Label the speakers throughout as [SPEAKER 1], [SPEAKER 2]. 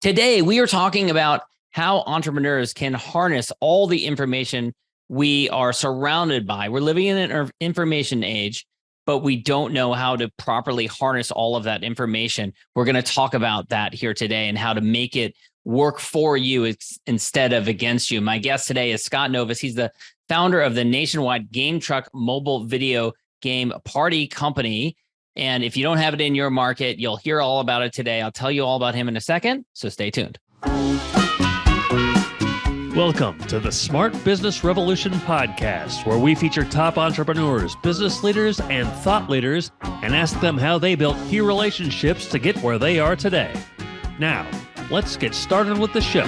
[SPEAKER 1] Today, we are talking about how entrepreneurs can harness all the information we are surrounded by. We're living in an information age, but we don't know how to properly harness all of that information. We're going to talk about that here today and how to make it work for you instead of against you. My guest today is Scott Novis. He's the founder of the nationwide GameTruck mobile video game party company. And if you don't have it in your market, you'll hear all about it today. I'll tell you all about him in a second, so stay tuned.
[SPEAKER 2] Welcome to the Smart Business Revolution podcast, where we feature top entrepreneurs, business leaders, and thought leaders, and ask them how they built key relationships to get where they are today. Now, let's get started with the show.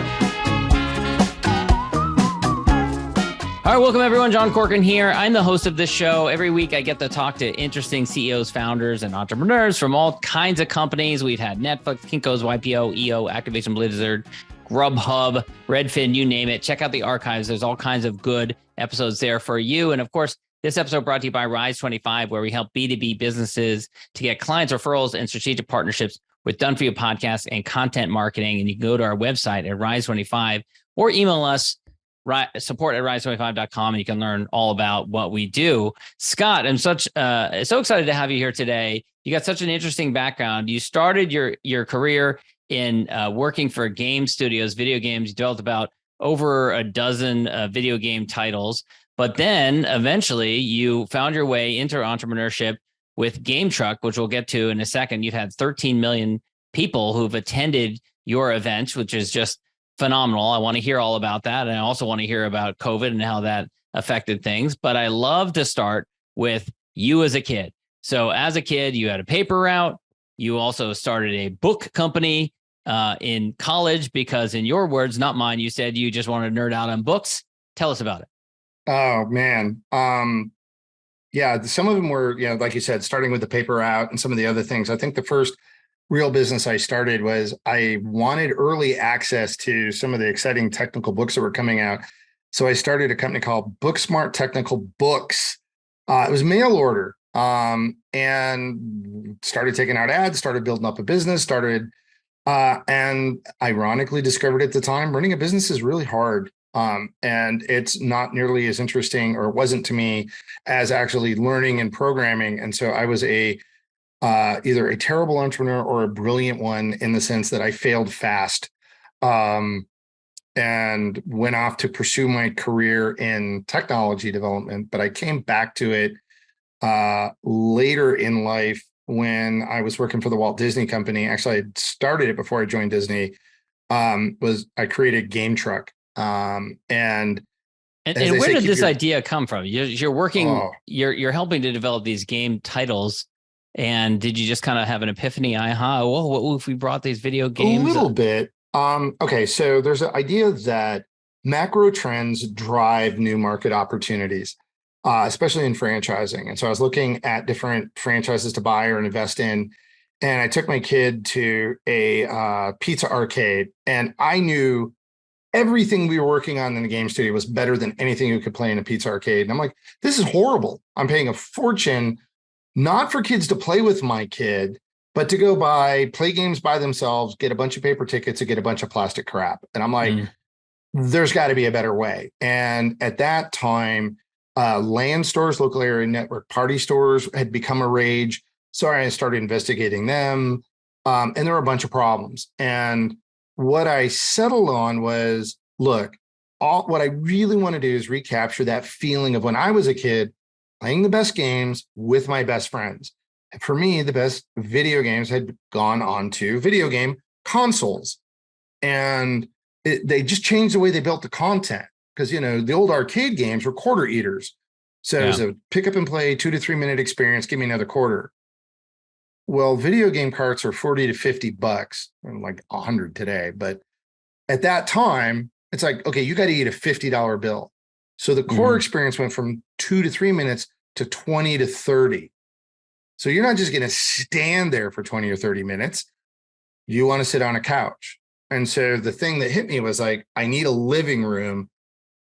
[SPEAKER 1] All right, welcome everyone. John Corcoran here. I'm the host of this show. Every week I get to talk to interesting CEOs, founders, and entrepreneurs from all kinds of companies. We've had Netflix, Kinko's, YPO, EO, Activation Blizzard, Grubhub, Redfin, you name it. Check out the archives. There's all kinds of good episodes there for you. And of course, this episode brought to you by Rise25, where we help B2B businesses to get clients, referrals, and strategic partnerships with done-for-you podcasts and content marketing. And you can go to our website at Rise25 or email us support@rise25.com, and you can learn all about what we do. Scott, I'm so excited to have you here today. You got such an interesting background. You started your career in working for game studios, video games. You developed about over a dozen video game titles, but then eventually you found your way into entrepreneurship with GameTruck, which we'll get to in a second. You've had 13 million people who've attended your events, which is just phenomenal. I want to hear all about that. And I also want to hear about COVID and how that affected things. But I love to start with you as a kid. So as a kid, you had a paper route. You also started a book company in college because, in your words, not mine, you said you just wanted to nerd out on books. Tell us about it.
[SPEAKER 3] Oh, man. Yeah, some of them were, like you said, starting with the paper route and some of the other things. I think the first real business I started was I wanted early access to some of the exciting technical books that were coming out. So I started a company called Booksmart Technical Books. It was mail order, and started taking out ads, started building up a business, and ironically discovered at the time, running a business is really hard. And it's not nearly as interesting, or it wasn't to me, as actually learning and programming. And so I was either a terrible entrepreneur or a brilliant one, in the sense that I failed fast, and went off to pursue my career in technology development. But I came back to it later in life when I was working for the Walt Disney Company. Actually, I started it before I joined Disney. I created GameTruck, and
[SPEAKER 1] where did this idea come from? You're working, you're helping to develop these game titles. And did you just kind of have an epiphany? What if we brought these video games?
[SPEAKER 3] A little bit. Okay, so there's an idea that macro trends drive new market opportunities, especially in franchising. And so I was looking at different franchises to buy or invest in. And I took my kid to a pizza arcade, and I knew everything we were working on in the game studio was better than anything you could play in a pizza arcade. And I'm like, this is horrible. I'm paying a fortune, not for kids to play with my kid, but to go play games by themselves, get a bunch of paper tickets, and get a bunch of plastic crap. And I'm like, there's got to be a better way. And at that time, LAN stores, local area network party stores, had become a rage. So I started investigating them. And there were a bunch of problems. And what I settled on was, look, what I really want to do is recapture that feeling of when I was a kid, playing the best games with my best friends. And for me, the best video games had gone on to video game consoles. And they just changed the way they built the content. Because, the old arcade games were quarter eaters. So it was a pick up and play, 2 to 3 minute experience, give me another quarter. Well, video game carts are $40 to $50, like $100 today. But at that time, it's like, okay, you got to eat a $50 bill. So the core experience went from 2 to 3 minutes to 20 to 30. So you're not just going to stand there for 20 or 30 minutes. You want to sit on a couch. And so the thing that hit me was like, I need a living room,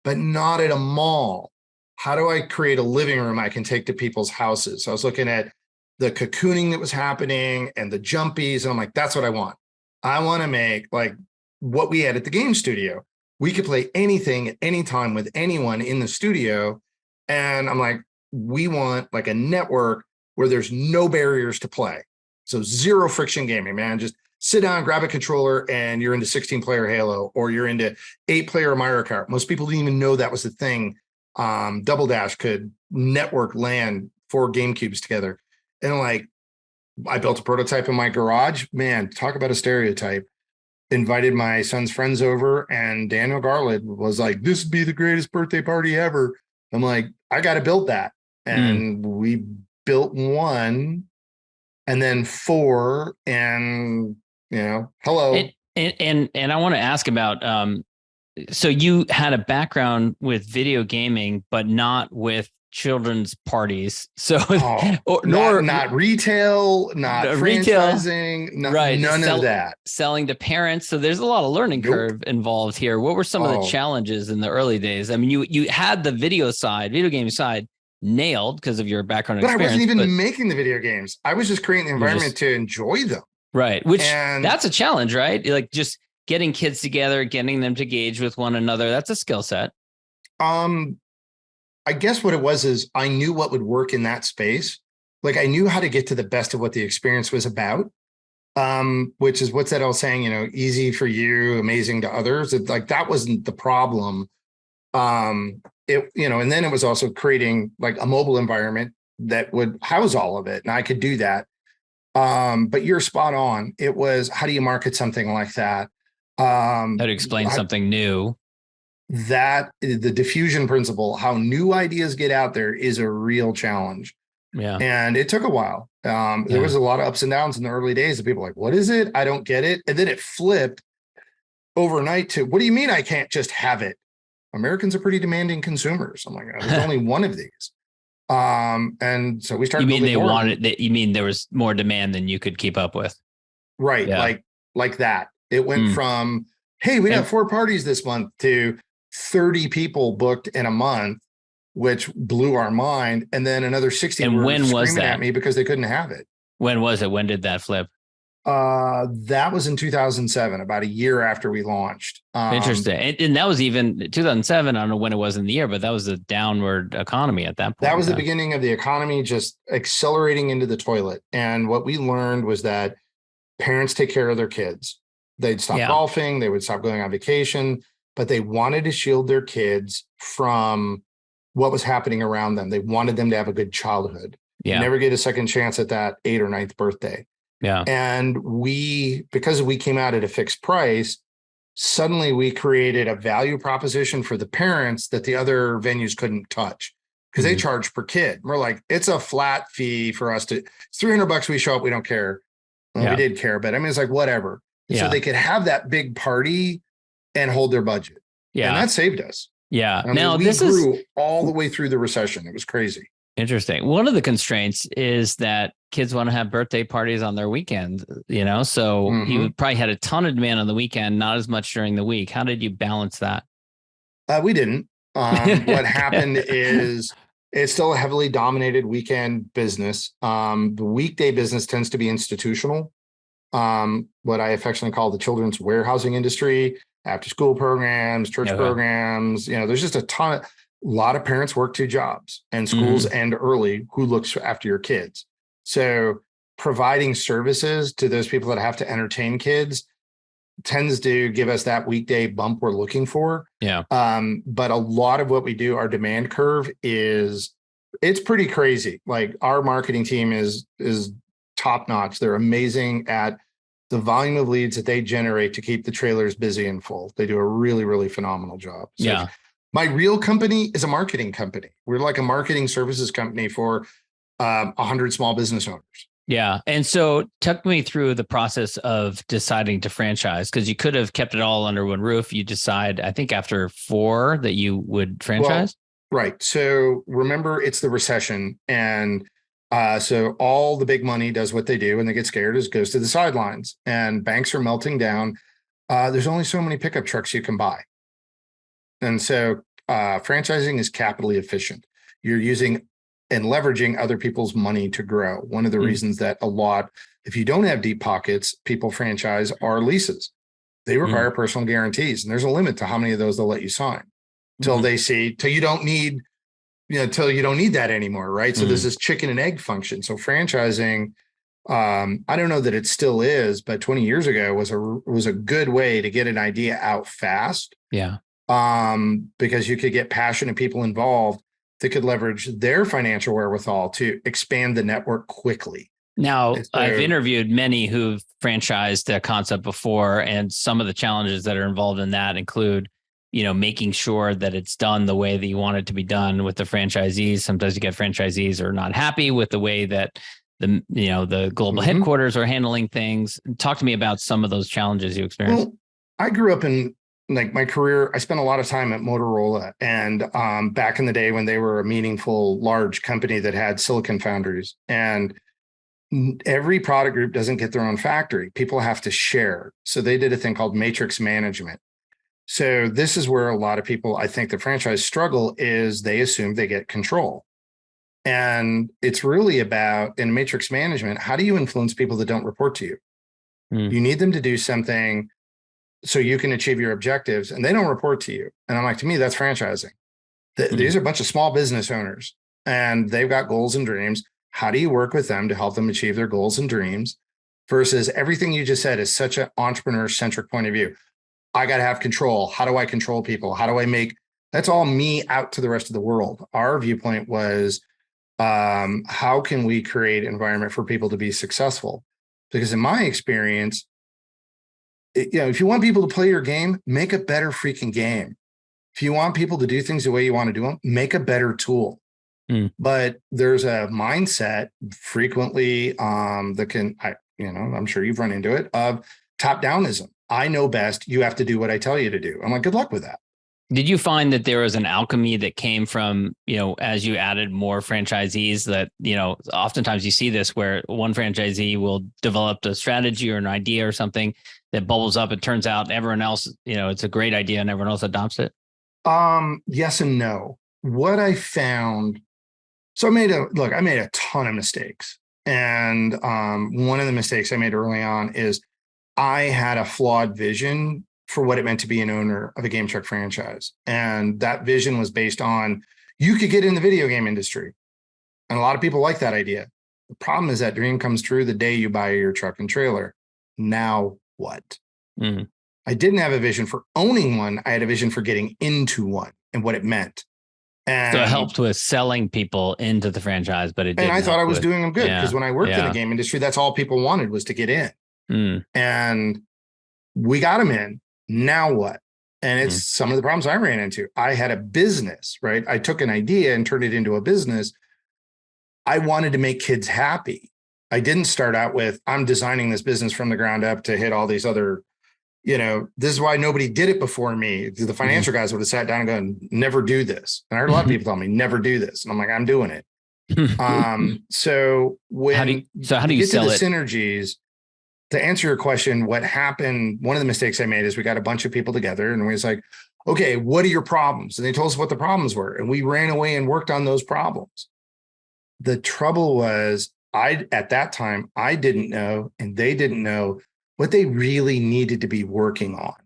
[SPEAKER 3] but not at a mall. How do I create a living room I can take to people's houses? So I was looking at the cocooning that was happening and the jumpies. And I'm like, that's what I want. I want to make like what we had at the game studio. We could play anything at any time with anyone in the studio. And I'm like, we want like a network where there's no barriers to play. So zero friction gaming, man. Just sit down, grab a controller, and you're into 16-player Halo, or you're into 8-player Mario Kart. Most people didn't even know that was the thing. Double Dash could network LAN 4 GameCubes together. And like, I built a prototype in my garage. Man, talk about a stereotype. Invited my son's friends over, and Daniel Garland was like, this would be the greatest birthday party ever. I'm like, I got to build that. And we built 1 and then 4, and hello.
[SPEAKER 1] And I want to ask about, so you had a background with video gaming, but not with children's parties. So
[SPEAKER 3] not retail, not franchising,
[SPEAKER 1] right.
[SPEAKER 3] None of that.
[SPEAKER 1] Selling to parents. So there's a lot of learning curve involved here. What were some of the challenges in the early days? I mean, you had the video game side nailed because of your background
[SPEAKER 3] but
[SPEAKER 1] experience.
[SPEAKER 3] I wasn't even making the video games. I was just creating the environment to enjoy them.
[SPEAKER 1] Right. That's a challenge, right? Like just getting kids together, getting them to engage with one another. That's a skill set.
[SPEAKER 3] I guess what it was is I knew what would work in that space. Like I knew how to get to the best of what the experience was about. Which is what's that old saying, easy for you, amazing to others. Like that wasn't the problem. And then it was also creating like a mobile environment that would house all of it. And I could do that. But you're spot on. It was, how do you market something like that?
[SPEAKER 1] How to explain something new.
[SPEAKER 3] That the diffusion principle, how new ideas get out there, is a real challenge.
[SPEAKER 1] Yeah.
[SPEAKER 3] And it took a while. There was a lot of ups and downs in the early days of people like, what is it? I don't get it. And then it flipped overnight to, what do you mean I can't just have it? Americans are pretty demanding consumers. I'm like, there's only one of these. And so we started.
[SPEAKER 1] You mean there was more demand than you could keep up with?
[SPEAKER 3] Right. Yeah. Like that. It went from, hey, we got 4 parties this month, to 30 people booked in a month, which blew our mind. And then another 60 were screaming at me because they couldn't have it.
[SPEAKER 1] When was it? When did that flip?
[SPEAKER 3] That was in 2007, about a year after we launched.
[SPEAKER 1] Interesting. And that was even 2007. I don't know when it was in the year, but that was a downward economy at that point.
[SPEAKER 3] That was the beginning of the economy just accelerating into the toilet. And what we learned was that parents take care of their kids. They'd stop golfing. They would stop going on vacation, but they wanted to shield their kids from what was happening around them. They wanted them to have a good childhood.
[SPEAKER 1] Yeah.
[SPEAKER 3] Never get a second chance at that 8th or 9th birthday.
[SPEAKER 1] Yeah.
[SPEAKER 3] And because we came out at a fixed price, suddenly we created a value proposition for the parents that the other venues couldn't touch, because they charge per kid. We're like, it's a flat fee for us it's $300 we show up. We don't care. Well, we did care, but I mean, it's like, whatever. Yeah. So they could have that big party and hold their budget. Yeah. And that saved us.
[SPEAKER 1] Yeah.
[SPEAKER 3] I mean, now we grew all the way through the recession. It was crazy.
[SPEAKER 1] Interesting. One of the constraints is that kids want to have birthday parties on their weekend, so you probably had a ton of demand on the weekend, not as much during the week. How did you balance that?
[SPEAKER 3] We didn't. What happened is it's still a heavily dominated weekend business. The weekday business tends to be institutional. What I affectionately call the children's warehousing industry, after school programs, church programs, there's just a lot of parents work 2 jobs, and schools end early. Who looks after your kids? So providing services to those people that have to entertain kids tends to give us that weekday bump we're looking for.
[SPEAKER 1] Yeah.
[SPEAKER 3] But a lot of what we do, our demand curve it's pretty crazy. Like our marketing team is top notch. They're amazing at the volume of leads that they generate to keep the trailers busy and full. They do a really, really phenomenal job. So my real company is a marketing company. We're like a marketing services company for 100 small business owners.
[SPEAKER 1] Yeah. And so talk me through the process of deciding to franchise, because you could have kept it all under one roof. You decide, I think after 4 that you would franchise.
[SPEAKER 3] Well, right. So remember, it's the recession. And so all the big money does what they do when they get scared, is goes to the sidelines, and banks are melting down. There's only so many pickup trucks you can buy. And so franchising is capitally efficient. You're using and leveraging other people's money to grow. One of the reasons that if you don't have deep pockets, people franchise are leases. They require personal guarantees, and there's a limit to how many of those they'll let you sign till they see, till you don't need that anymore, right? So there's this chicken and egg function. So franchising, I don't know that it still is, but 20 years ago was a good way to get an idea out fast.
[SPEAKER 1] Yeah.
[SPEAKER 3] Because you could get passionate people involved that could leverage their financial wherewithal to expand the network quickly.
[SPEAKER 1] Now, I've interviewed many who've franchised a concept before, and some of the challenges that are involved in that include, making sure that it's done the way that you want it to be done with the franchisees. Sometimes you get franchisees who are not happy with the way that the global headquarters are handling things. Talk to me about some of those challenges you experienced.
[SPEAKER 3] Well, I grew up in my career. I spent a lot of time at Motorola, and back in the day when they were a meaningful, large company that had silicon foundries, and every product group doesn't get their own factory. People have to share. So they did a thing called matrix management. So this is where a lot of people, I think the franchise struggle is they assume they get control. And it's really about, in matrix management, how do you influence people that don't report to you? You need them to do something so you can achieve your objectives, and they don't report to you. And I'm like, to me, that's franchising. These are a bunch of small business owners, and they've got goals and dreams. How do you work with them to help them achieve their goals and dreams versus everything you just said is such an entrepreneur-centric point of view. I got to have control. How do I control people? How do I make, that's all me out to the rest of the world. Our viewpoint was, how can we create an environment for people to be successful? Because in my experience, if you want people to play your game, make a better freaking game. If you want people to do things the way you want to do them, make a better tool. But there's a mindset frequently that can, I'm sure you've run into it, of top-downism. I know best. You have to do what I tell you to do. I'm like, good luck with that.
[SPEAKER 1] Did you find that there was an alchemy that came from, as you added more franchisees that, oftentimes you see this where one franchisee will develop a strategy or an idea or something that bubbles up. It turns out everyone else, it's a great idea and everyone else adopts it?
[SPEAKER 3] Yes and no. What I found, so I made a ton of mistakes. And one of the mistakes I made early on is I had a flawed vision for what it meant to be an owner of a GameTruck franchise. And that vision was based on, you could get in the video game industry. And a lot of people like that idea. The problem is that dream comes true the day you buy your truck and trailer. Now what? I didn't have a vision for owning one. I had a vision for getting into one and what it meant. And
[SPEAKER 1] so it helped with selling people into the franchise, but it didn't.
[SPEAKER 3] And I thought I was doing them good because when I worked in the game industry, that's all people wanted was to get in. And we got them in. Now what? And it's some of the problems I ran into. I had a business, right? I took an idea and turned it into a business. I wanted to make kids happy. I didn't start out with, I'm designing this business from the ground up to hit all these other, this is why nobody did it before me. The financial guys would have sat down and gone, never do this. And I heard a lot of people tell me, never do this. And I'm like, I'm doing it. So how do you get sell to the synergies? To answer your question, what happened, one of the mistakes I made is we got a bunch of people together and we was like, okay, what are your problems? And they told us what the problems were. And we ran away and worked on those problems. The trouble was at that time, I didn't know, and they didn't know what they really needed to be working on.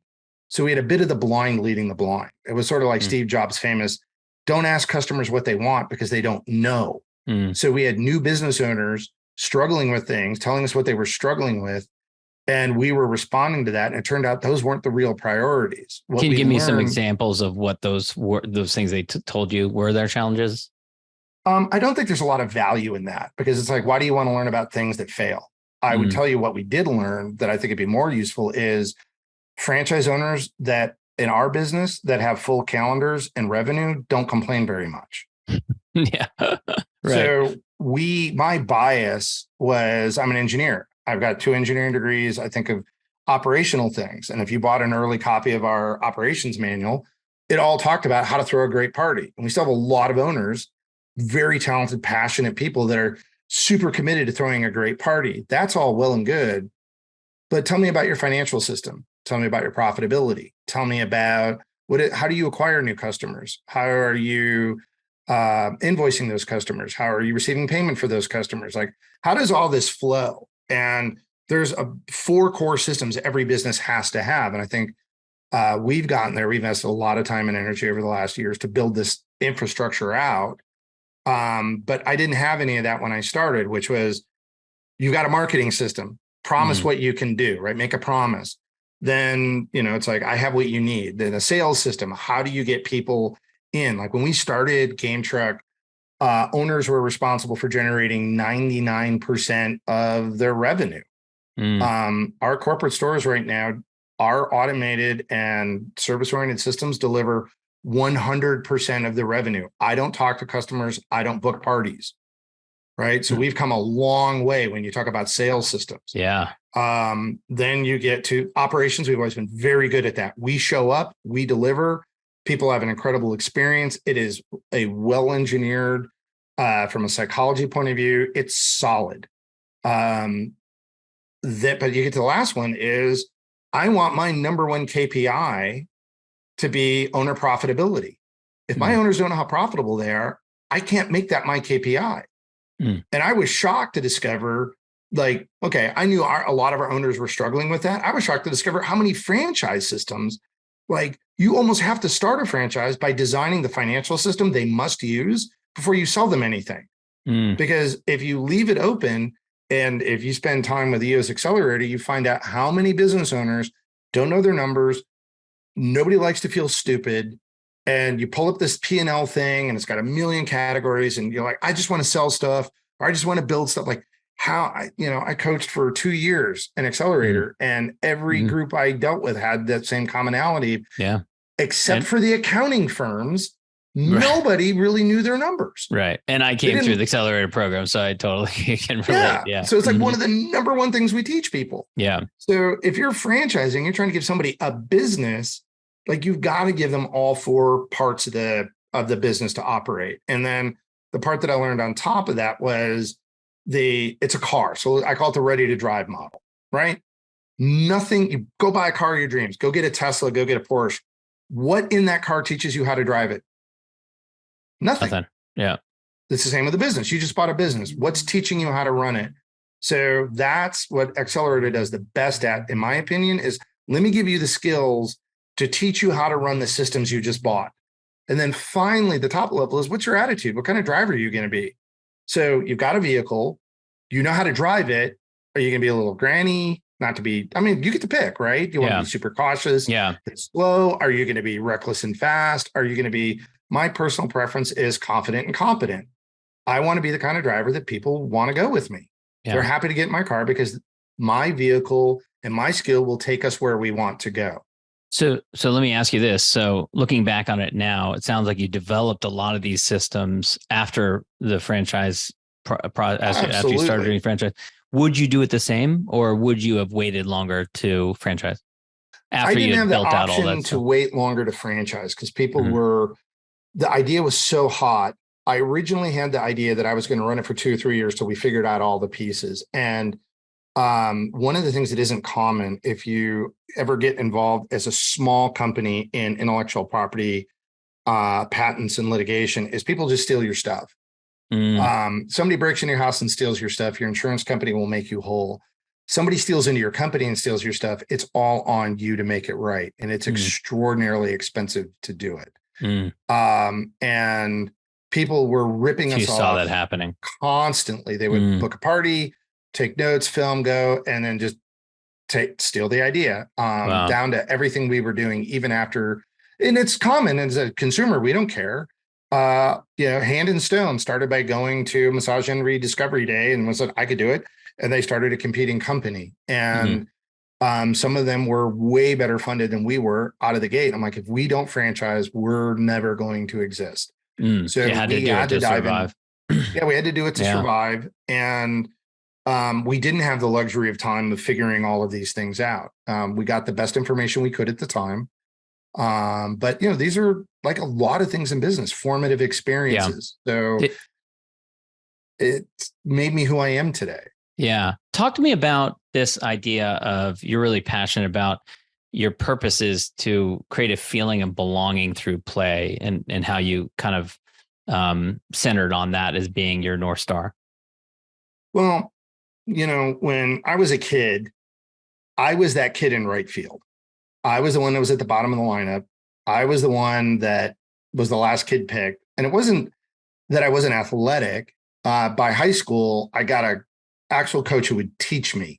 [SPEAKER 3] So we had a bit of the blind leading the blind. It was sort of like Steve Jobs' famous, don't ask customers what they want because they don't know. So we had new business owners struggling with things, telling us what they were struggling with. And we were responding to that. And it turned out those weren't the real priorities.
[SPEAKER 1] Can you give me some examples of what those things they told you were their challenges?
[SPEAKER 3] I don't think there's a lot of value in that because it's like, why do you want to learn about things that fail? I would tell you what we did learn that I think it'd be more useful is franchise owners that in our business that have full calendars and revenue don't complain very much.
[SPEAKER 1] Right.
[SPEAKER 3] So my bias was I'm an engineer. I've got 2 engineering degrees. I think of operational things. And if you bought an early copy of our operations manual, it all talked about how to throw a great party. And we still have a lot of owners, very talented, passionate people that are super committed to throwing a great party. That's all well and good. But tell me about your financial system. Tell me about your profitability. Tell me about how do you acquire new customers? How are you invoicing those customers? How are you receiving payment for those customers? Like, how does all this flow? And there's 4 core systems every business has to have. And I think we've gotten there. We've invested a lot of time and energy over the last years to build this infrastructure out. But I didn't have any of that when I started, which was, you've got a marketing system, promise what you can do, right? Make a promise. Then, it's like, I have what you need. Then a sales system. How do you get people in? Like when we started GameTruck, owners were responsible for generating 99% of their revenue. Our corporate stores right now, our automated and service-oriented systems deliver 100% of the revenue. I don't talk to customers. I don't book parties. Right. So we've come a long way when you talk about sales systems.
[SPEAKER 1] Yeah.
[SPEAKER 3] Then you get to operations. We've always been very good at that. We show up, we deliver. People have an incredible experience. It is a well-engineered, from a psychology point of view, it's solid. But you get to the last one is, I want my number one KPI to be owner profitability. If my owners don't know how profitable they are, I can't make that my KPI. And I was shocked to discover, like, okay, I knew a lot of our owners were struggling with that. I was shocked to discover how many franchise systems, like, you almost have to start a franchise by designing the financial system they must use before you sell them anything. Because if you leave it open, and if you spend time with the EOS Accelerator, you find out how many business owners don't know their numbers. Nobody likes to feel stupid. And you pull up this P&L thing and it's got a million categories and you're like, I just want to sell stuff, or I just want to build stuff. Like I coached for 2 years an accelerator and every group I dealt with had that same commonality.
[SPEAKER 1] Yeah.
[SPEAKER 3] Except for the accounting firms. Nobody really knew their numbers.
[SPEAKER 1] Right. And I came through the accelerator program, so I totally can relate. Yeah.
[SPEAKER 3] So it's like one of the number one things we teach people.
[SPEAKER 1] Yeah.
[SPEAKER 3] So if you're franchising, you're trying to give somebody a business, like you've got to give them all 4 parts of the business to operate. And then the part that I learned on top of that was it's a car. So I call it the ready to drive model, right? Nothing, you go buy a car of your dreams, go get a Tesla, go get a Porsche. What in that car teaches you how to drive it? Nothing.
[SPEAKER 1] Yeah.
[SPEAKER 3] It's the same with the business. You just bought a business. What's teaching you how to run it? So that's what Accelerator does the best at, in my opinion, is let me give you the skills to teach you how to run the systems you just bought. And then finally, the top level is, what's your attitude? What kind of driver are you going to be? So you've got a vehicle, you know how to drive it. Are you going to be a little granny? Not to be, you get to pick, right? You want to be super cautious.
[SPEAKER 1] Yeah.
[SPEAKER 3] It's slow. Are you going to be reckless and fast? Are you going to be, my personal preference is confident and competent. I want to be the kind of driver that people want to go with me. Yeah. They're happy to get in my car because my vehicle and my skill will take us where we want to go.
[SPEAKER 1] So let me ask you this. So looking back on it now, it sounds like you developed a lot of these systems after the franchise, after you started doing franchise. Would you do it the same, or would you have waited longer to franchise?
[SPEAKER 3] I didn't have the option to wait longer to franchise because people the idea was so hot. I originally had the idea that I was going to run it for 2 or 3 years till we figured out all the pieces. And one of the things that isn't common, if you ever get involved as a small company in intellectual property, patents and litigation, is people just steal your stuff. Somebody breaks into your house and steals your stuff. Your insurance company will make you whole. Somebody steals into your company and steals your stuff. It's all on you to make it right. And it's extraordinarily expensive to do it. And people were ripping us off. You
[SPEAKER 1] saw that happening
[SPEAKER 3] constantly. They would book a party, take notes, film, go, and then just steal the idea down to everything we were doing, even after. And it's common as a consumer. We don't care. Hand and Stone started by going to Massage Envy Discovery Day and was like, I could do it. And they started a competing company. And some of them were way better funded than we were out of the gate. I'm like, if we don't franchise, we're never going to exist. So we had to dive survive. Yeah, we had to do it to survive. And we didn't have the luxury of time of figuring all of these things out. We got the best information we could at the time. But these are like a lot of things in business, formative experiences. So it made me who I am today.
[SPEAKER 1] Yeah. Talk to me about this idea of, you're really passionate about, your purpose is to create a feeling of belonging through play, and how you kind of centered on that as being your North Star.
[SPEAKER 3] Well, when I was a kid, I was that kid in right field. I was the one that was at the bottom of the lineup. I was the one that was the last kid picked. And it wasn't that I wasn't athletic. By high school, I got an actual coach who would teach me.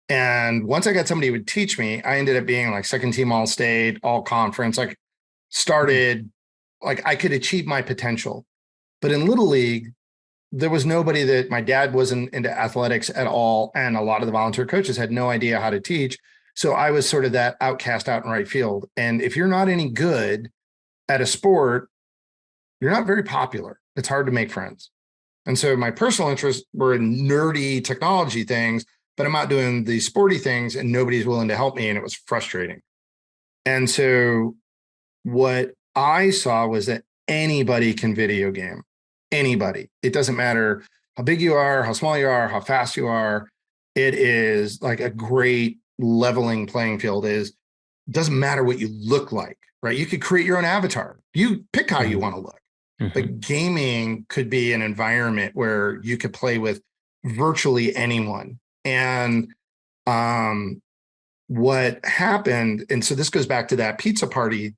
[SPEAKER 3] And once I got somebody who would teach me, I ended up being like second team all state, all conference, like started, like I could achieve my potential. But in Little League, there was nobody that my dad wasn't into athletics at all. And a lot of the volunteer coaches had no idea how to teach. So I was sort of that outcast out in right field. And if you're not any good at a sport, you're not very popular. It's hard to make friends. And so my personal interests were in nerdy technology things, but I'm out doing the sporty things and nobody's willing to help me. And it was frustrating. And so what I saw was that anybody can video game. Anybody. It doesn't matter how big you are, how small you are, how fast you are. It is like a great leveling playing field. It doesn't matter what you look like, right? You could create your own avatar. You pick how you want to look. But gaming could be an environment where you could play with virtually anyone. And what happened, and so this goes back to that pizza party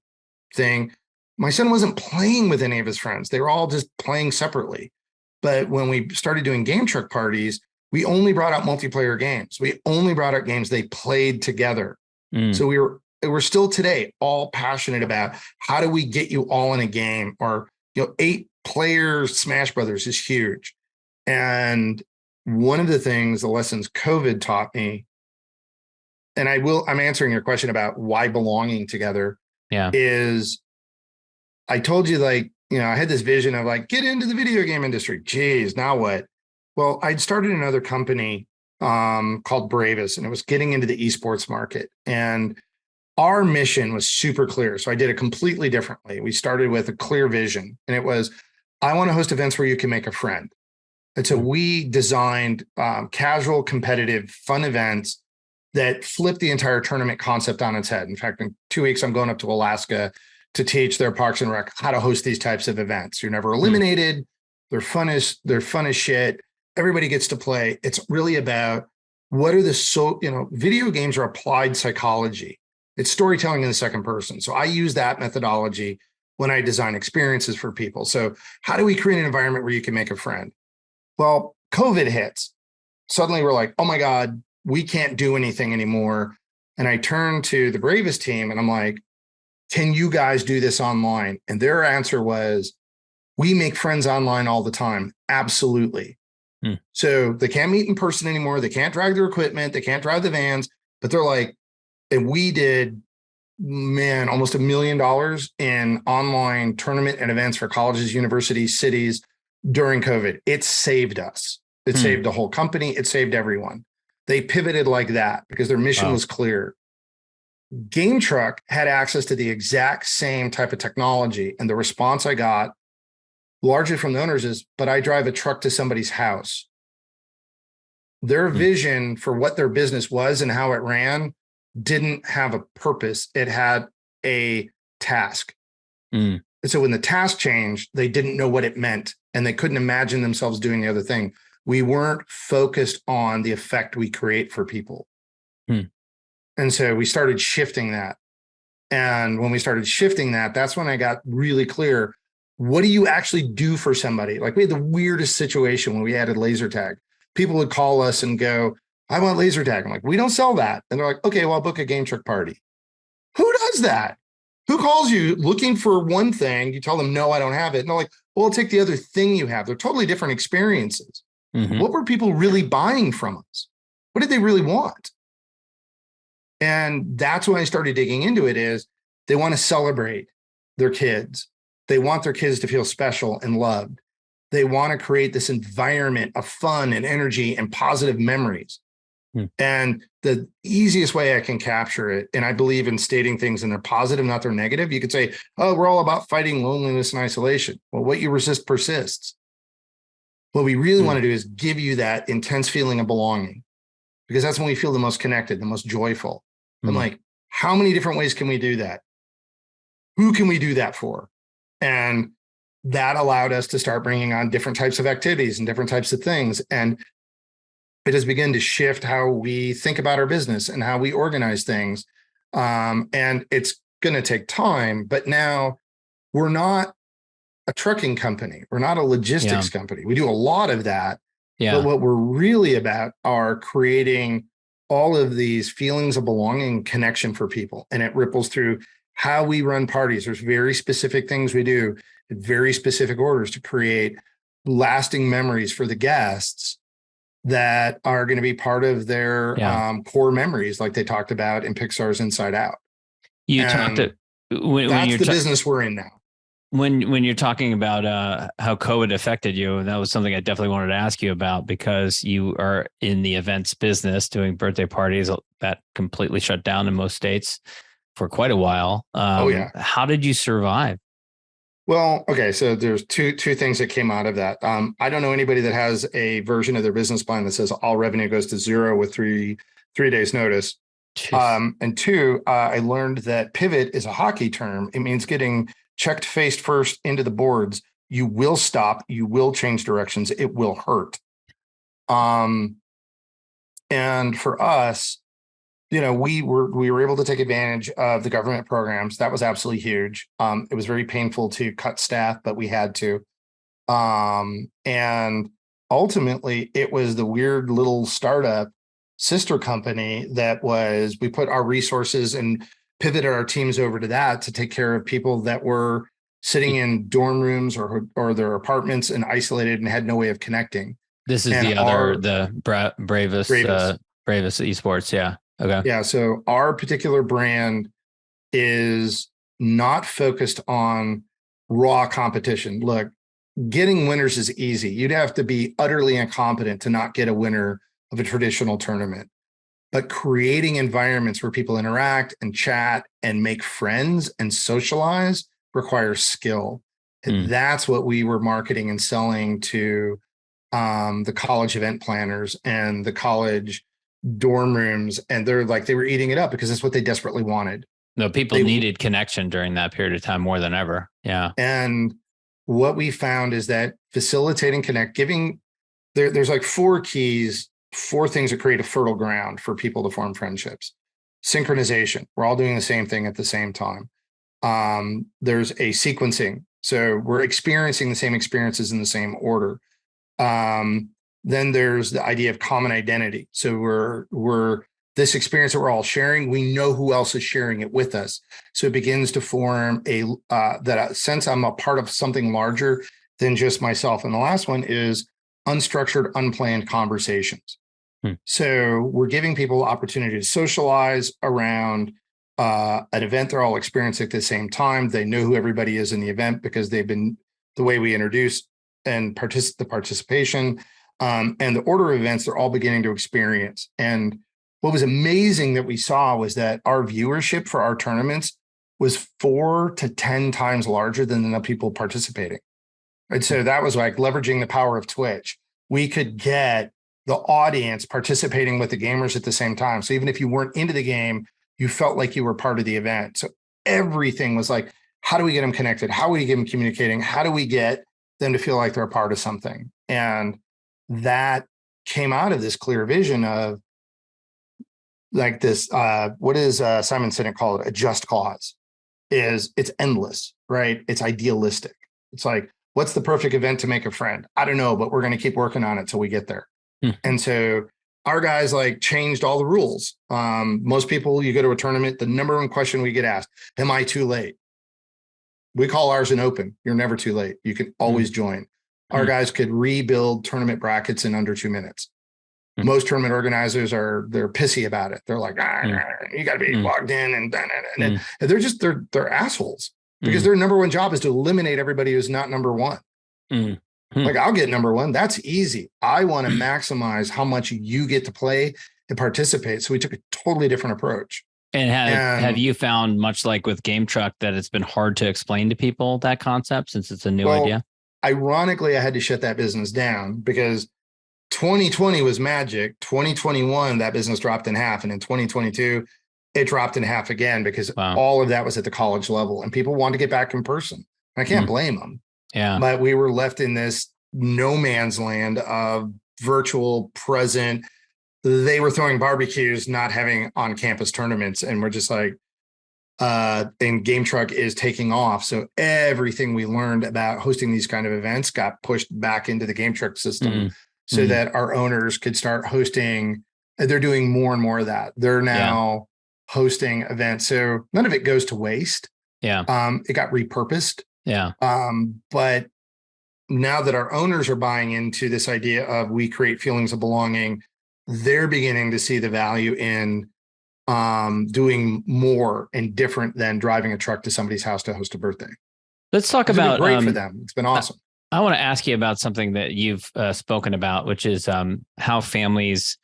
[SPEAKER 3] thing, my son wasn't playing with any of his friends. They were all just playing separately. But when we started doing GameTruck parties, we only brought out multiplayer games. We only brought out games they played together. So we're still today all passionate about how do we get you all in a game, or 8-player Smash Brothers is huge. And one of the things, the lessons COVID taught me, and I'm answering your question about why belonging together is, I told you, I had this vision of like, get into the video game industry. Geez, now what? Well, I'd started another company called Bravus, and it was getting into the esports market. And our mission was super clear. So I did it completely differently. We started with a clear vision, and it was, I want to host events where you can make a friend. And so we designed casual, competitive, fun events that flipped the entire tournament concept on its head. In fact, in 2 weeks, I'm going up to Alaska to teach their Parks and Rec how to host these types of events. You're never eliminated. They're fun as shit. Everybody gets to play. It's really about what are video games are applied psychology. It's storytelling in the second person. So I use that methodology when I design experiences for people. So how do we create an environment where you can make a friend? Well, COVID hits. Suddenly we're like, oh my God, we can't do anything anymore. And I turn to the Bravest team and I'm like, can you guys do this online? And their answer was, we make friends online all the time. Absolutely. So they can't meet in person anymore. They can't drag their equipment. They can't drive the vans, but they're like, and we did, almost $1 million in online tournament and events for colleges, universities, cities during COVID. It saved us. It saved the whole company. It saved everyone. They pivoted like that because their mission was clear. GameTruck had access to the exact same type of technology. And the response I got largely from the owners is, but I drive a truck to somebody's house. Their vision for what their business was and how it ran didn't have a purpose. It had a task. And so when the task changed, they didn't know what it meant and they couldn't imagine themselves doing the other thing. We weren't focused on the effect we create for people. And so we started shifting that. And when we started shifting that, that's when I got really clear. What do you actually do for somebody? Like we had the weirdest situation when we added laser tag. People would call us and go, I want laser tag. I'm like, we don't sell that. And they're like, okay, well, I'll book a GameTruck party. Who does that? Who calls you looking for one thing? You tell them, no, I don't have it. And they're like, well, I'll take the other thing you have. They're totally different experiences. What were people really buying from us? What did they really want? And that's when I started digging into it is they want to celebrate their kids. They want their kids to feel special and loved. They want to create this environment of fun and energy and positive memories. And the easiest way I can capture it, and I believe in stating things in their positive, not their negative. You could say, oh, we're all about fighting loneliness and isolation. Well, what you resist persists. What we really want to do is give you that intense feeling of belonging, because that's when we feel the most connected, the most joyful. I'm like, how many different ways can we do that? Who can we do that for? And that allowed us to start bringing on different types of activities and different types of things. And it has begun to shift how we think about our business and how we organize things. And it's going to take time, but now we're not a trucking company. We're not a logistics company. We do a lot of that.
[SPEAKER 1] Yeah.
[SPEAKER 3] But what we're really about are creating all of these feelings of belonging, connection for people. And it ripples through how we run parties. There's very specific things we do in very specific orders to create lasting memories for the guests that are going to be part of their core memories, like they talked about in Pixar's Inside Out.
[SPEAKER 1] That's the
[SPEAKER 3] business we're in now.
[SPEAKER 1] When you're talking about how COVID affected you, that was something I definitely wanted to ask you about, because you are in the events business doing birthday parties that completely shut down in most states for quite a while. How did you survive?
[SPEAKER 3] Well, okay, so there's two things that came out of that. I don't know anybody that has a version of their business plan that says all revenue goes to zero with three days notice. And two, I learned that pivot is a hockey term. It means getting checked face first into the boards. You will stop. You will change directions. It will hurt. And for us, we were able to take advantage of the government programs. That was absolutely huge. It was very painful to cut staff, but we had to. And ultimately, it was the weird little startup sister company we put our resources and pivoted our teams over to that to take care of people that were sitting in dorm rooms or their apartments and isolated and had no way of connecting.
[SPEAKER 1] This is Bravest Esports. Yeah. Okay.
[SPEAKER 3] Yeah. So our particular brand is not focused on raw competition. Look, getting winners is easy. You'd have to be utterly incompetent to not get a winner of a traditional tournament. But creating environments where people interact and chat and make friends and socialize requires skill. And that's what we were marketing and selling to the college event planners and the college dorm rooms. And they were eating it up because that's what they desperately wanted.
[SPEAKER 1] No, people needed connection during that period of time more than ever. Yeah.
[SPEAKER 3] And what we found is that facilitating there's like four things that create a fertile ground for people to form friendships. Synchronization. We're all doing the same thing at the same time. There's a sequencing. So we're experiencing the same experiences in the same order. Then there's the idea of common identity. So we're this experience that we're all sharing. We know who else is sharing it with us. So it begins to form that sense I'm a part of something larger than just myself. And the last one is unstructured, unplanned conversations. So we're giving people opportunity to socialize around an event they're all experiencing at the same time. They know who everybody is in the event because they've been the way we introduce and the participation and the order of events they're all beginning to experience. And what was amazing that we saw was that our viewership for our tournaments was 4 to 10 times larger than the people participating. And so that was like leveraging the power of Twitch. We could get the audience participating with the gamers at the same time. So even if you weren't into the game, you felt like you were part of the event. So everything was like, how do we get them connected? How do we get them communicating? How do we get them to feel like they're a part of something? And that came out of this clear vision of like this, what is Simon Sinek call it? A just cause. It's endless, right? It's idealistic. It's like, what's the perfect event to make a friend? I don't know, but we're going to keep working on it till we get there. And so our guys changed all the rules. Most people, you go to a tournament, the number one question we get asked, am I too late? We call ours an open. You're never too late. You can always join. Our guys could rebuild tournament brackets in under 2 minutes. Most tournament organizers they're pissy about it. They're like, you got to be logged in and they're assholes because their number one job is to eliminate everybody who's not number one. Like, I'll get number one. That's easy. I want to maximize how much you get to play and participate. So we took a totally different approach.
[SPEAKER 1] And have you found, much like with GameTruck, that it's been hard to explain to people that concept since it's a new idea?
[SPEAKER 3] Ironically, I had to shut that business down because 2020 was magic. 2021, that business dropped in half. And in 2022, it dropped in half again because all of that was at the college level and people wanted to get back in person. I can't blame them.
[SPEAKER 1] Yeah.
[SPEAKER 3] But we were left in this no man's land of virtual, present. They were throwing barbecues, not having on-campus tournaments. And we're just like, and GameTruck is taking off. So everything we learned about hosting these kind of events got pushed back into the GameTruck system so that our owners could start hosting. They're doing more and more of that. They're now hosting events. So none of it goes to waste.
[SPEAKER 1] Yeah.
[SPEAKER 3] It got repurposed.
[SPEAKER 1] Yeah.
[SPEAKER 3] But now that our owners are buying into this idea of we create feelings of belonging, they're beginning to see the value in doing more and different than driving a truck to somebody's house to host a birthday.
[SPEAKER 1] Let's talk about
[SPEAKER 3] great for them. It's been awesome.
[SPEAKER 1] I want to ask you about something that you've spoken about, which is how families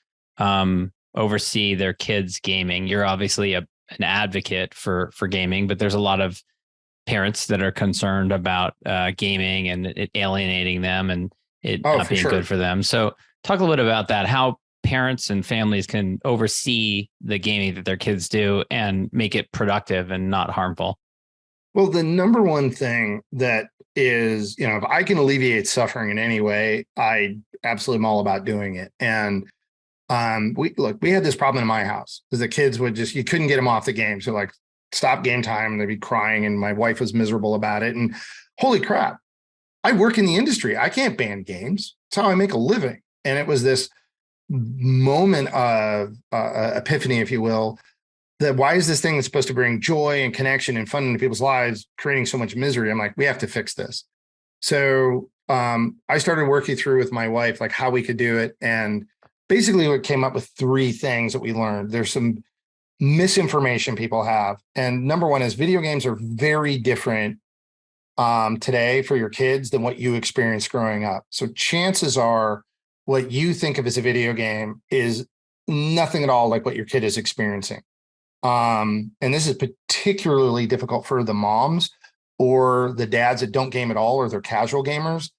[SPEAKER 1] oversee their kids' gaming. You're obviously an advocate for gaming, but there's a lot of parents that are concerned about gaming and it alienating them and it not being good for them. So talk a little bit about that, how parents and families can oversee the gaming that their kids do and make it productive and not harmful.
[SPEAKER 3] Well, the number one thing that is, if I can alleviate suffering in any way, I absolutely am all about doing it. And we had this problem in my house because the kids you couldn't get them off the game. So like stop game time and they'd be crying and my wife was miserable about it. And holy crap, I work in the industry. I can't ban games. It's how I make a living. And it was this moment of epiphany, if you will, that why is this thing that's supposed to bring joy and connection and fun into people's lives creating so much misery? I'm like, we have to fix this. So I started working through with my wife, like how we could do it. And basically we came up with 3 things that we learned. There's some misinformation people have. And number one is video games are very different today for your kids than what you experienced growing up. So chances are what you think of as a video game is nothing at all like what your kid is experiencing. And this is particularly difficult for the moms or the dads that don't game at all or they're casual gamers.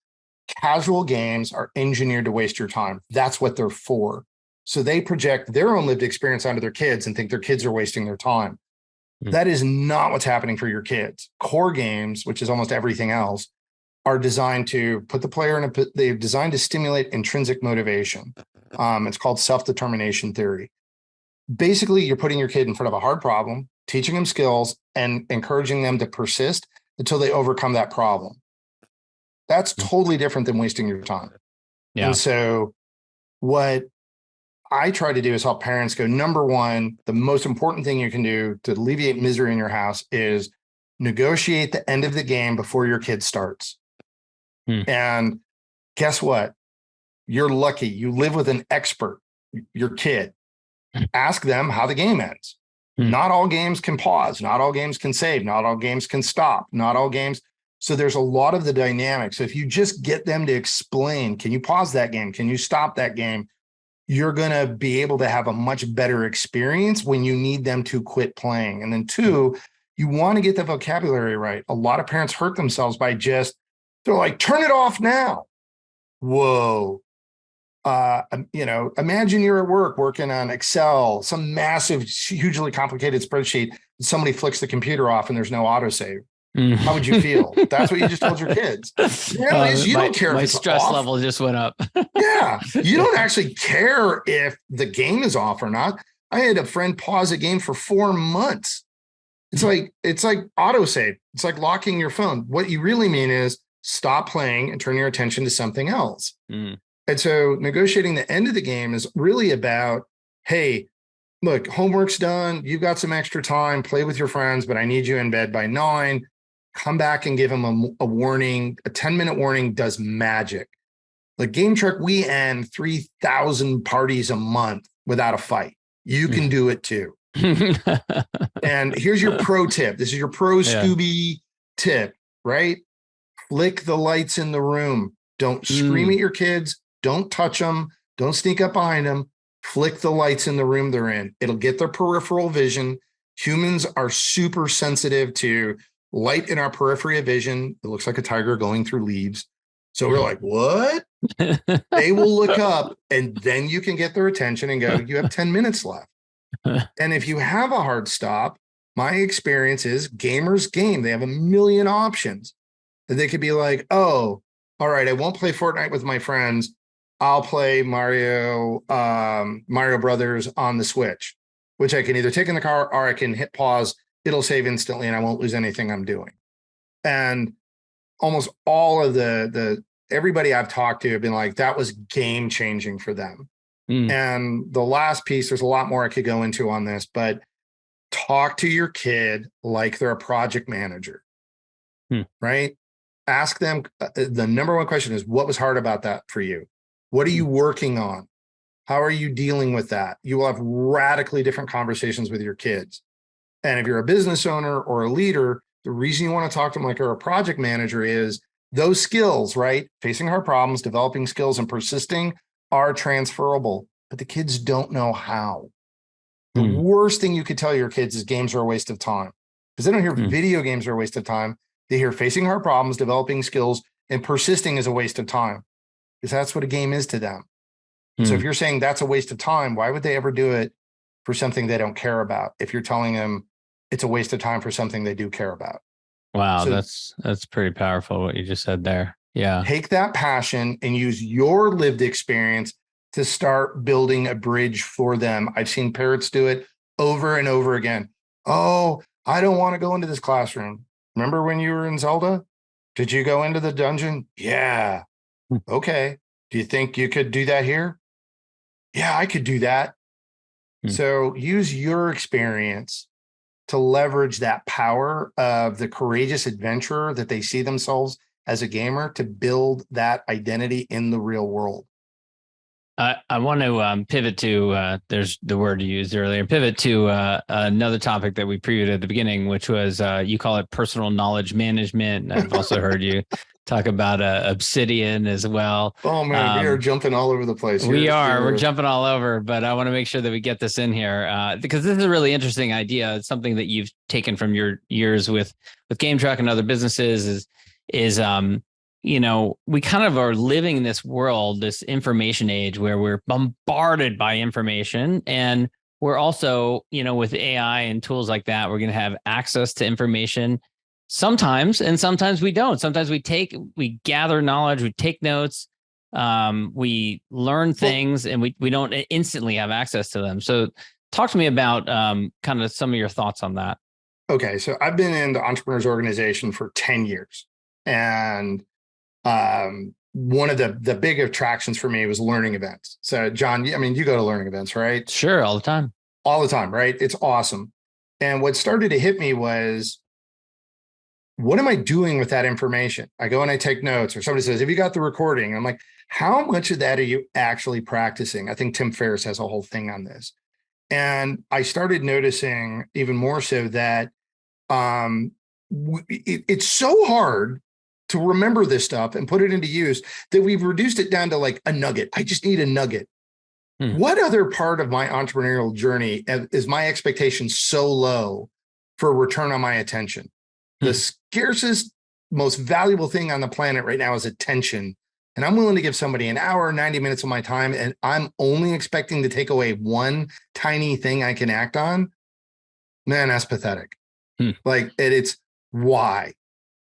[SPEAKER 3] Casual games are engineered to waste your time. That's what they're for. So they project their own lived experience onto their kids and think their kids are wasting their time. That is not what's happening for your kids. Core games, which is almost everything else, are designed to put the player in they're designed to stimulate intrinsic motivation. It's called self-determination theory. Basically, you're putting your kid in front of a hard problem, teaching them skills and encouraging them to persist until they overcome that problem. That's totally different than wasting your time. Yeah. And so what I try to do is help parents go, number one, the most important thing you can do to alleviate misery in your house is negotiate the end of the game before your kid starts. And guess what? You're lucky. You live with an expert, your kid. Ask them how the game ends. Not all games can pause. Not all games can save. Not all games can stop. Not all games. So there's a lot of the dynamics. So if you just get them to explain, can you pause that game? Can you stop that game? You're going to be able to have a much better experience when you need them to quit playing. And then 2, you want to get the vocabulary right. A lot of parents hurt themselves by they're like, turn it off now. Whoa. Imagine you're at work working on Excel, some massive, hugely complicated spreadsheet. Somebody flicks the computer off and there's no autosave. How would you feel? That's what you just told your kids. You don't care.
[SPEAKER 1] My
[SPEAKER 3] if it's
[SPEAKER 1] stress
[SPEAKER 3] off.
[SPEAKER 1] level just went up.
[SPEAKER 3] Yeah. You don't actually care if the game is off or not. I had a friend pause a game for 4 months. It's like autosave. It's like locking your phone. What you really mean is stop playing and turn your attention to something else. And so negotiating the end of the game is really about, hey, look, homework's done. You've got some extra time. Play with your friends, but I need you in bed by 9. Come back and give them a warning. A 10-minute warning does magic. Like GameTruck, we end 3,000 parties a month without a fight. You can do it too. And here's your pro tip. This is your pro Scooby tip, right? Flick the lights in the room. Don't scream at your kids. Don't touch them. Don't sneak up behind them. Flick the lights in the room they're in. It'll get their peripheral vision. Humans are super sensitive to light in our periphery of vision. It looks like a tiger going through leaves. So we're like, what? They will look up and then you can get their attention and go, you have 10 minutes left. And if you have a hard stop, my experience is gamers game. They have a million options. And they could be like, oh, all right, I won't play Fortnite with my friends, I'll play Mario Brothers on the Switch, which I can either take in the car or I can hit pause. It'll save instantly and I won't lose anything I'm doing. And almost all of the everybody I've talked to have been like, that was game changing for them. And the last piece, there's a lot more I could go into on this, but talk to your kid like they're a project manager, right? Ask them. The number one question is, what was hard about that for you? What are you working on? How are you dealing with that? You will have radically different conversations with your kids. And if you're a business owner or a leader, the reason you want to talk to them like you're a project manager is those skills, right? Facing hard problems, developing skills, and persisting are transferable, but the kids don't know how. The worst thing you could tell your kids is games are a waste of time, because they don't hear video games are a waste of time. They hear facing hard problems, developing skills, and persisting is a waste of time, because that's what a game is to them. So if you're saying that's a waste of time, why would they ever do it for something they don't care about if you're telling them it's a waste of time for something they do care about?
[SPEAKER 1] Wow,
[SPEAKER 3] So
[SPEAKER 1] that's pretty powerful what you just said there. Yeah.
[SPEAKER 3] Take that passion and use your lived experience to start building a bridge for them. I've seen parents do it over and over again. Oh, I don't want to go into this classroom. Remember when you were in Zelda? Did you go into the dungeon? Yeah. Okay. Do you think you could do that here? Yeah, I could do that. So use your experience to leverage that power of the courageous adventurer that they see themselves as a gamer to build that identity in the real world.
[SPEAKER 1] I want to pivot to, there's the word you used earlier, pivot to another topic that we previewed at the beginning, which was, you call it personal knowledge management. I've also heard you talk about Obsidian as well.
[SPEAKER 3] Oh man, we are jumping all over the place.
[SPEAKER 1] We're jumping all over, but I want to make sure that we get this in here because this is a really interesting idea. It's something that you've taken from your years with GameTruck and other businesses is we kind of are living in this world, this information age where we're bombarded by information. And we're also, with AI and tools like that, we're going to have access to information sometimes, and sometimes we don't. Sometimes we gather knowledge, we take notes, we learn things, and we don't instantly have access to them. So talk to me about kind of some of your thoughts on that.
[SPEAKER 3] Okay. So I've been in the Entrepreneurs Organization for 10 years. And one of the big attractions for me was learning events. So John, you go to learning events, right?
[SPEAKER 1] Sure. All the time,
[SPEAKER 3] right? It's awesome. And what started to hit me was, what am I doing with that information? I go and I take notes, or somebody says, have you got the recording? I'm like, how much of that are you actually practicing? I think Tim Ferriss has a whole thing on this. And I started noticing even more so that it's so hard to remember this stuff and put it into use that we've reduced it down to like a nugget. I just need a nugget. What other part of my entrepreneurial journey is my expectation so low for return on my attention? The scarcest, most valuable thing on the planet right now is attention. And I'm willing to give somebody an hour, 90 minutes of my time, and I'm only expecting to take away one tiny thing I can act on. Man, that's pathetic. Like it's why.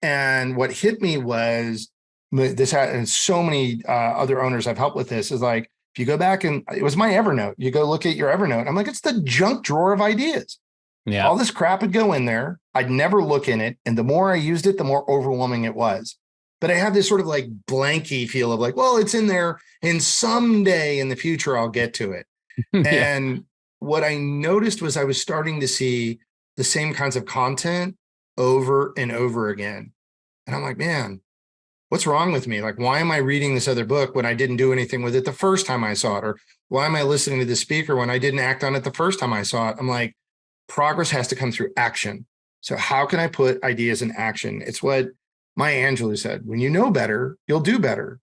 [SPEAKER 3] And what hit me was this, and so many other owners I've helped with this, is like, if you go back and it was my Evernote, you go look at your Evernote. I'm like, it's the junk drawer of ideas. Yeah. All this crap would go in there. I'd never look in it. And the more I used it, the more overwhelming it was. But I have this sort of like blanky feel of like, well, it's in there and someday in the future, I'll get to it. And what I noticed was I was starting to see the same kinds of content over and over again. And I'm like, man, what's wrong with me? Like, why am I reading this other book when I didn't do anything with it the first time I saw it? Or why am I listening to this speaker when I didn't act on it the first time I saw it? I'm like, progress has to come through action. So how can I put ideas in action? It's what Maya Angelou said, when you know better, you'll do better.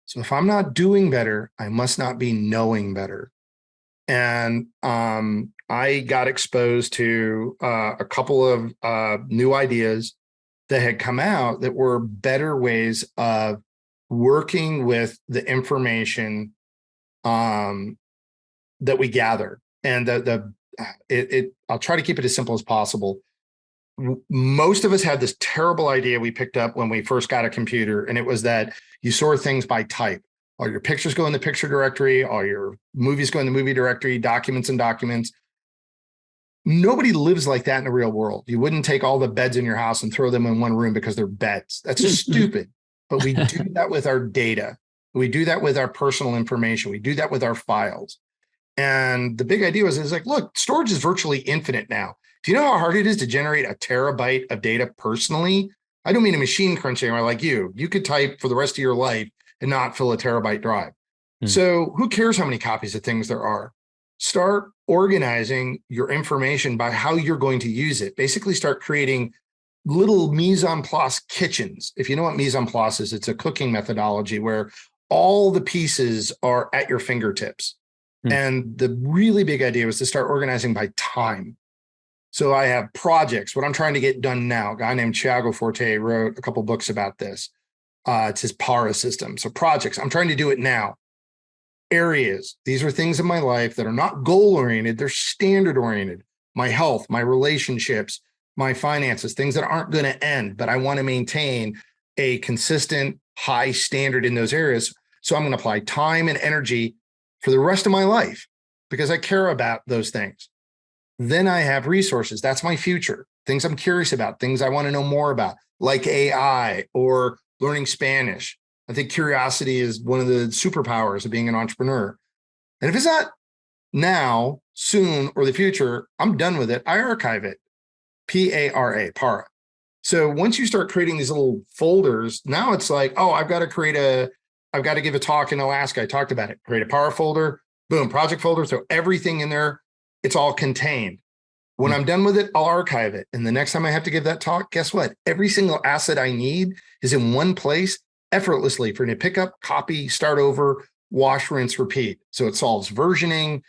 [SPEAKER 3] So if I'm not doing better, I must not be knowing better. And I got exposed to a couple of new ideas that had come out that were better ways of working with the information that we gather. And I'll try to keep it as simple as possible. Most of us had this terrible idea we picked up when we first got a computer, and it was that you sort things by type. All your pictures go in the picture directory, all your movies go in the movie directory, documents and documents. Nobody lives like that in the real world. You wouldn't take all the beds in your house and throw them in one room because they're beds. That's just stupid. But we do that with our data. We do that with our personal information. We do that with our files. And the big idea is like, look, storage is virtually infinite now. Do you know how hard it is to generate a terabyte of data personally? I don't mean a machine crunching like you. You could type for the rest of your life and not fill a terabyte drive. So who cares how many copies of things there are? Start organizing your information by how you're going to use it. Basically start creating little mise en place kitchens. If you know what mise en place is, it's a cooking methodology where all the pieces are at your fingertips. And the really big idea was to start organizing by time. So I have projects, what I'm trying to get done now. A guy named Thiago Forte wrote a couple books about this. It's his PARA system. So projects, I'm trying to do it now. Areas, these are things in my life that are not goal-oriented, they're standard-oriented. My health, my relationships, my finances, things that aren't going to end, but I want to maintain a consistent high standard in those areas. So I'm going to apply time and energy for the rest of my life because I care about those things. Then I have resources. That's my future. Things I'm curious about, things I want to know more about, like AI or learning Spanish. I think curiosity is one of the superpowers of being an entrepreneur. And if it's not now, soon, or the future, I'm done with it. I archive it. PARA, PARA. So once you start creating these little folders, now it's like, oh, I've got to give a talk in Alaska. I talked about it. Create a PARA folder, boom, project folder. So everything in there, it's all contained. When I'm done with it, I'll archive it. And the next time I have to give that talk, guess what? Every single asset I need is in one place effortlessly for me to pick up, copy, start over, wash, rinse, repeat. So it solves versioning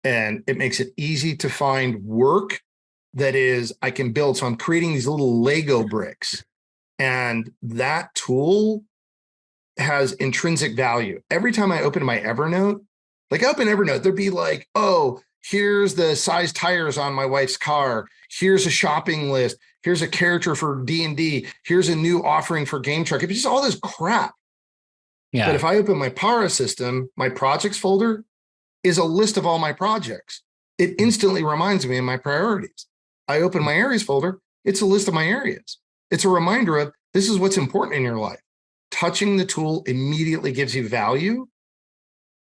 [SPEAKER 3] and it makes it easy to find work that is I can build. So I'm creating these little Lego bricks, and that tool has intrinsic value. Every time I open my Evernote, like I open Evernote, there'd be like, oh, here's the size tires on my wife's car. Here's a shopping list. Here's a character for D&D. Here's a new offering for GameTruck. It's just all this crap. Yeah. But if I open my PARA system, my projects folder is a list of all my projects. It instantly reminds me of my priorities. I open my areas folder. It's a list of my areas. It's a reminder of this is what's important in your life. Touching the tool immediately gives you value.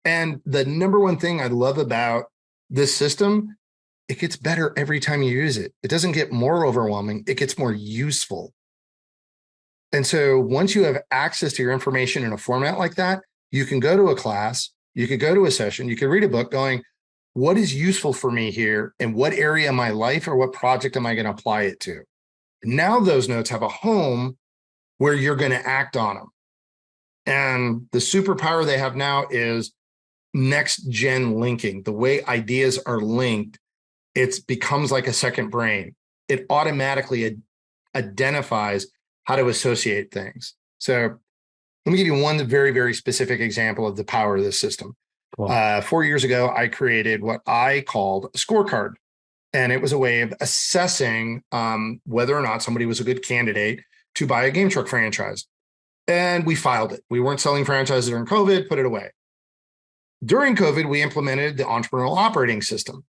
[SPEAKER 3] And the number one thing I love about this system, it gets better every time you use it. It doesn't get more overwhelming. It gets more useful. And so once you have access to your information in a format like that, you can go to a class, you could go to a session, you could read a book going, what is useful for me here? And what area of my life or what project am I going to apply it to? Now those notes have a home where you're going to act on them. And the superpower they have now is next gen linking. The way ideas are linked, it becomes like a second brain. It automatically identifies how to associate things. So let me give you one very, very specific example of the power of this system. Cool. 4 years ago, I created what I called a scorecard. And it was a way of assessing whether or not somebody was a good candidate to buy a GameTruck franchise. And we filed it. We weren't selling franchises during COVID, put it away. During COVID, we implemented the entrepreneurial operating system.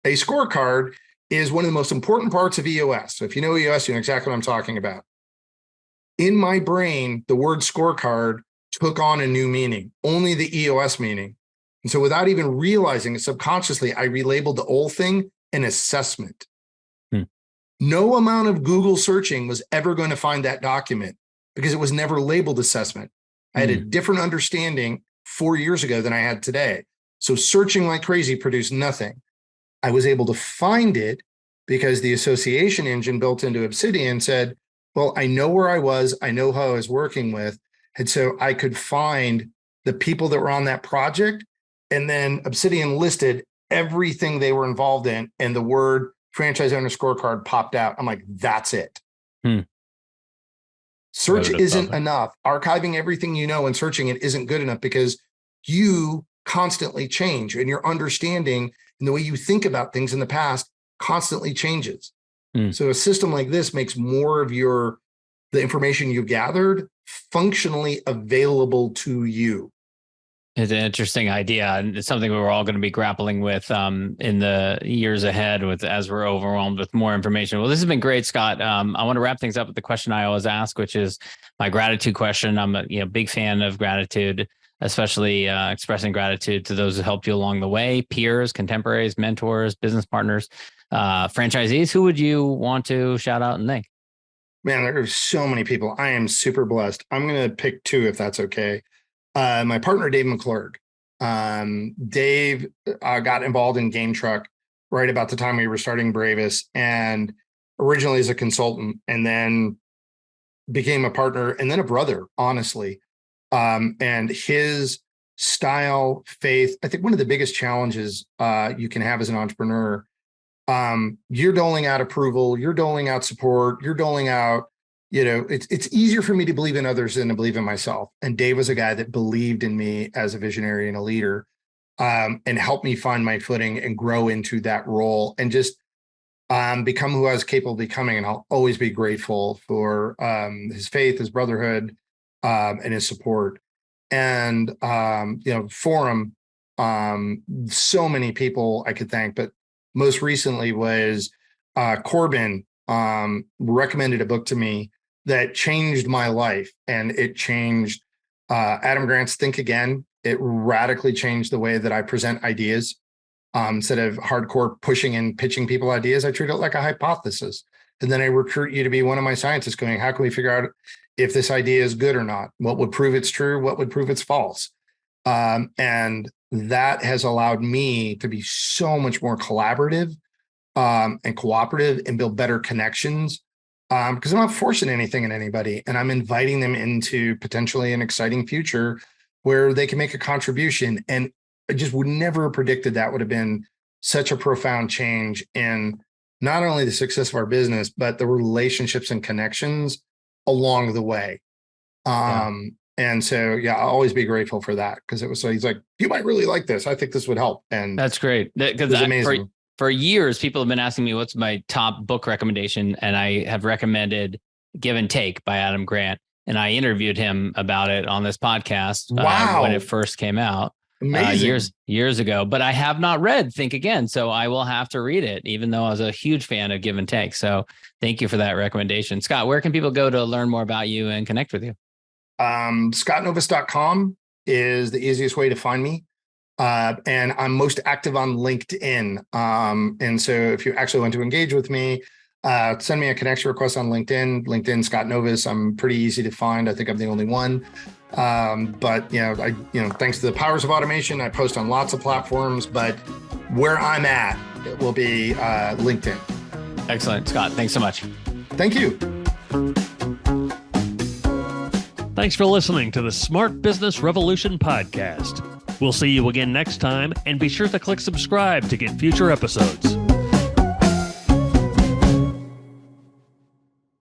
[SPEAKER 3] A scorecard is one of the most important parts of EOS. So if you know EOS, you know exactly what I'm talking about. In my brain, the word scorecard took on a new meaning, only the EOS meaning. And so without even realizing it subconsciously, I relabeled the old thing an assessment. No amount of Google searching was ever going to find that document because it was never labeled assessment. I had a different understanding 4 years ago than I had today. So searching like crazy produced nothing. I was able to find it because the association engine built into Obsidian said, well, I know where I was, I know who I was working with. And so I could find the people that were on that project. And then Obsidian listed everything they were involved in. And the word franchise owner scorecard popped out. I'm like, that's it. Search isn't enough. Archiving everything you know and searching it isn't good enough because you constantly change and your understanding and the way you think about things in the past constantly changes. So a system like this makes more of your the information you gathered functionally available to you.
[SPEAKER 1] It's an interesting idea, and it's something we're all going to be grappling with in the years ahead as we're overwhelmed with more information. Well, this has been great, Scott. I want to wrap things up with the question I always ask, which is my gratitude question. I'm a big fan of gratitude, especially expressing gratitude to those who helped you along the way, peers, contemporaries, mentors, business partners, franchisees. Who would you want to shout out and thank?
[SPEAKER 3] Man, there are so many people. I am super blessed. I'm going to pick two, if that's okay. My partner, Dave McClurg. Dave got involved in GameTruck right about the time we were starting Bravis, and originally as a consultant, and then became a partner and then a brother, honestly. And his style, faith, I think one of the biggest challenges you can have as an entrepreneur, you're doling out approval, you're doling out support, you're doling out, it's easier for me to believe in others than to believe in myself. And Dave was a guy that believed in me as a visionary and a leader, and helped me find my footing and grow into that role and just become who I was capable of becoming. And I'll always be grateful for his faith, his brotherhood, and his support. And, Forum, so many people I could thank, but most recently was Corbin recommended a book to me that changed my life, and it changed Adam Grant's Think Again. It radically changed the way that I present ideas. Instead of hardcore pushing and pitching people ideas, I treat it like a hypothesis. And then I recruit you to be one of my scientists going, how can we figure out if this idea is good or not? What would prove it's true? What would prove it's false? And that has allowed me to be so much more collaborative and cooperative and build better connections, because I'm not forcing anything in anybody, and I'm inviting them into potentially an exciting future where they can make a contribution. And I just would never have predicted that would have been such a profound change in not only the success of our business, but the relationships and connections along the way. And so, I'll always be grateful for that, because it was so he's like, you might really like this. I think this would help. And
[SPEAKER 1] that's great. Because amazing. For years, people have been asking me what's my top book recommendation, and I have recommended Give and Take by Adam Grant, and I interviewed him about it on this podcast when it first came out. Years ago, but I have not read Think Again, so I will have to read it, even though I was a huge fan of Give and Take. So thank you for that recommendation. Scott, where can people go to learn more about you and connect with you?
[SPEAKER 3] ScottNovis.com is the easiest way to find me. And I'm most active on LinkedIn. And so if you actually want to engage with me, send me a connection request on LinkedIn, Scott Novis. I'm pretty easy to find. I think I'm the only one. But thanks to the powers of automation, I post on lots of platforms, but where I'm at, it will be LinkedIn.
[SPEAKER 1] Excellent. Scott, thanks so much.
[SPEAKER 3] Thank you.
[SPEAKER 2] Thanks for listening to the Smart Business Revolution podcast. We'll see you again next time, and be sure to click subscribe to get future episodes.